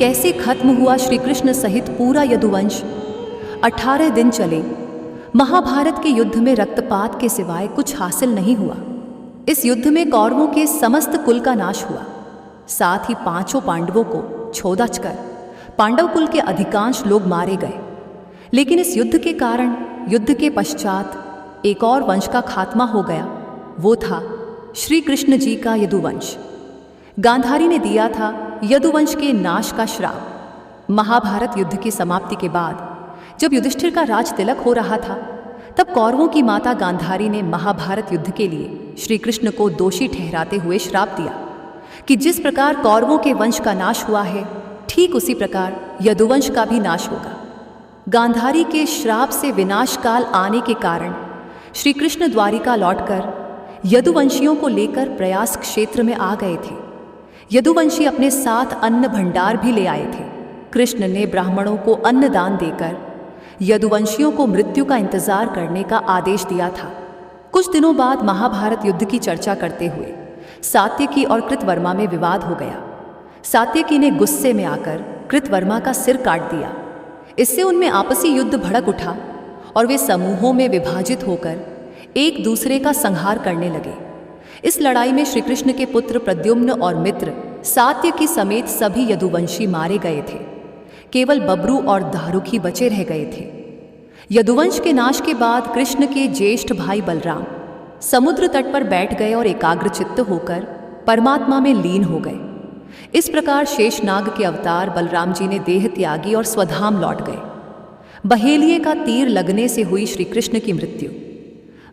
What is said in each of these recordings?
कैसे खत्म हुआ श्री कृष्ण सहित पूरा यदुवंश। 18 दिन चले। महाभारत के युद्ध में रक्तपात के सिवाय कुछ हासिल नहीं हुआ। इस युद्ध में कौरवों के समस्त कुल का नाश हुआ। साथ ही 5 पांडवों को छोड़कर पांडव कुल के अधिकांश लोग मारे गए। लेकिन इस युद्ध के कारण युद्ध के पश्चात एक और वंश का खात्मा हो गया। वो था श्री कृष्ण जी का यदुवंश। गांधारी ने दिया था यदुवंश के नाश का श्राप। महाभारत युद्ध की समाप्ति के बाद जब युधिष्ठिर का राज तिलक हो रहा था, तब कौरवों की माता गांधारी ने महाभारत युद्ध के लिए श्री कृष्ण को दोषी ठहराते हुए श्राप दिया कि जिस प्रकार कौरवों के वंश का नाश हुआ है, ठीक उसी प्रकार यदुवंश का भी नाश होगा। गांधारी के श्राप से विनाश काल आने के कारण श्री कृष्ण द्वारिका लौटकर यदुवंशियों को लेकर प्रयास क्षेत्र में आ गए थे। यदुवंशी अपने साथ अन्न भंडार भी ले आए थे। कृष्ण ने ब्राह्मणों को अन्न दान देकर यदुवंशियों को मृत्यु का इंतजार करने का आदेश दिया था। कुछ दिनों बाद महाभारत युद्ध की चर्चा करते हुए सात्यकी और कृतवर्मा में विवाद हो गया। सात्यकी ने गुस्से में आकर कृतवर्मा का सिर काट दिया। इससे उनमें आपसी युद्ध भड़क उठा और वे समूहों में विभाजित होकर एक दूसरे का संहार करने लगे। इस लड़ाई में श्री कृष्ण के पुत्र प्रद्युम्न और मित्र सात्यकी समेत सभी यदुवंशी मारे गए थे। केवल बब्रू और दारुक ही बचे रह गए थे। यदुवंश के नाश के बाद कृष्ण के ज्येष्ठ भाई बलराम समुद्र तट पर बैठ गए और एकाग्रचित्त होकर परमात्मा में लीन हो गए। इस प्रकार शेषनाग के अवतार बलराम जी ने देह त्यागी और स्वधाम लौट गए। बहेलिये का तीर लगने से हुई श्री कृष्ण की मृत्यु।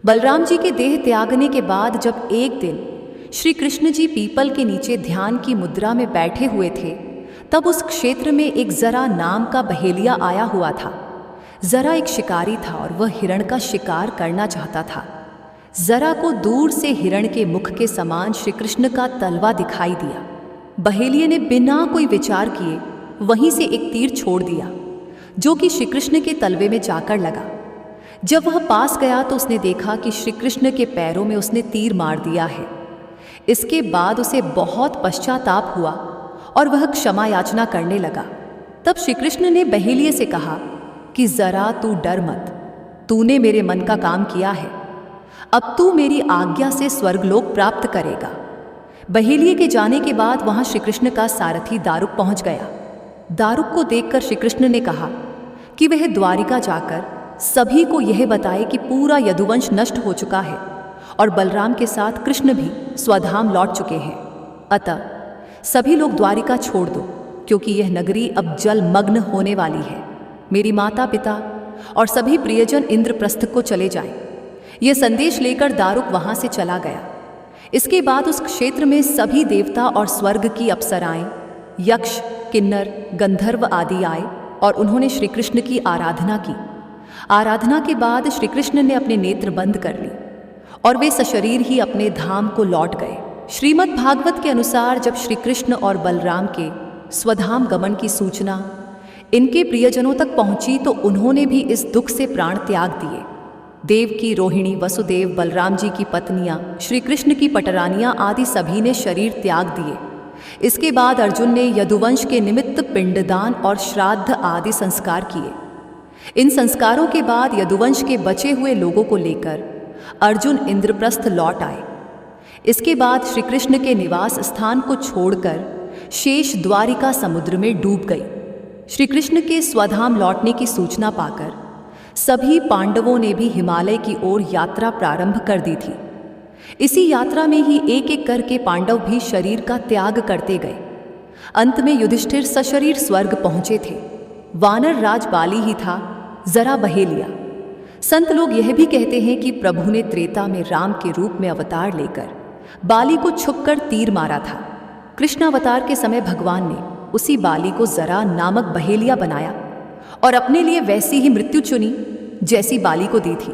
बलराम जी के देह त्यागने के बाद जब एक दिन श्री कृष्ण जी पीपल के नीचे ध्यान की मुद्रा में बैठे हुए थे, तब उस क्षेत्र में एक जरा नाम का बहेलिया आया हुआ था। जरा एक शिकारी था और वह हिरण का शिकार करना चाहता था। जरा को दूर से हिरण के मुख के समान श्री कृष्ण का तलवा दिखाई दिया। बहेलिये ने बिना कोई विचार किए वहीं से एक तीर छोड़ दिया, जो कि श्री कृष्ण के तलवे में जाकर लगा। जब वह पास गया तो उसने देखा कि श्री कृष्ण के पैरों में उसने तीर मार दिया है। इसके बाद उसे बहुत पश्चाताप हुआ और वह क्षमा याचना करने लगा। तब श्री कृष्ण ने बहेलिये से कहा कि जरा तू डर मत, तूने मेरे मन का काम किया है। अब तू मेरी आज्ञा से स्वर्गलोक प्राप्त करेगा। बहेलिये के जाने के बाद वहां श्री कृष्ण का सारथी दारुक पहुंच गया। दारुक को देखकर श्री कृष्ण ने कहा कि वह द्वारिका जाकर सभी को यह बताए कि पूरा यदुवंश नष्ट हो चुका है और बलराम के साथ कृष्ण भी स्वधाम लौट चुके हैं। अतः सभी लोग द्वारिका छोड़ दो, क्योंकि यह नगरी अब जलमग्न होने वाली है। मेरी माता पिता और सभी प्रियजन इंद्रप्रस्थ को चले जाएं। यह संदेश लेकर दारुक वहां से चला गया। इसके बाद उस क्षेत्र में सभी देवता और स्वर्ग की अप्सराएं, यक्ष, किन्नर, गंधर्व आदि आए और उन्होंने श्री कृष्ण की आराधना की। आराधना के बाद श्री कृष्ण ने अपने नेत्र बंद कर ली और वे सशरीर ही अपने धाम को लौट गए। श्रीमद् भागवत के अनुसार जब श्री कृष्ण और बलराम के स्वधाम गमन की सूचना इनके प्रियजनों तक पहुंची तो उन्होंने भी इस दुख से प्राण त्याग दिए। देवकी, रोहिणी, वसुदेव, बलराम जी की पत्नियां, श्री कृष्ण की पटरानियां आदि सभी ने शरीर त्याग दिए। इसके बाद अर्जुन ने यदुवंश के निमित्त पिंडदान और श्राद्ध आदि संस्कार किए। इन संस्कारों के बाद यदुवंश के बचे हुए लोगों को लेकर अर्जुन इंद्रप्रस्थ लौट आए। इसके बाद श्री कृष्ण के निवास स्थान को छोड़कर शेष द्वारिका समुद्र में डूब गई। श्री कृष्ण के स्वधाम लौटने की सूचना पाकर सभी पांडवों ने भी हिमालय की ओर यात्रा प्रारंभ कर दी थी। इसी यात्रा में ही एक एक करके पांडव भी शरीर का त्याग करते गए। अंत में युधिष्ठिर सशरीर स्वर्ग पहुंचे थे। वानर राज बाली ही था, जरा बहेलिया। संत लोग यह भी कहते हैं कि प्रभु ने त्रेता में राम के रूप में अवतार लेकर बाली को छुपकर तीर मारा था। कृष्णावतार के समय भगवान ने उसी बाली को जरा नामक बहेलिया बनाया और अपने लिए वैसी ही मृत्यु चुनी जैसी बाली को दी थी।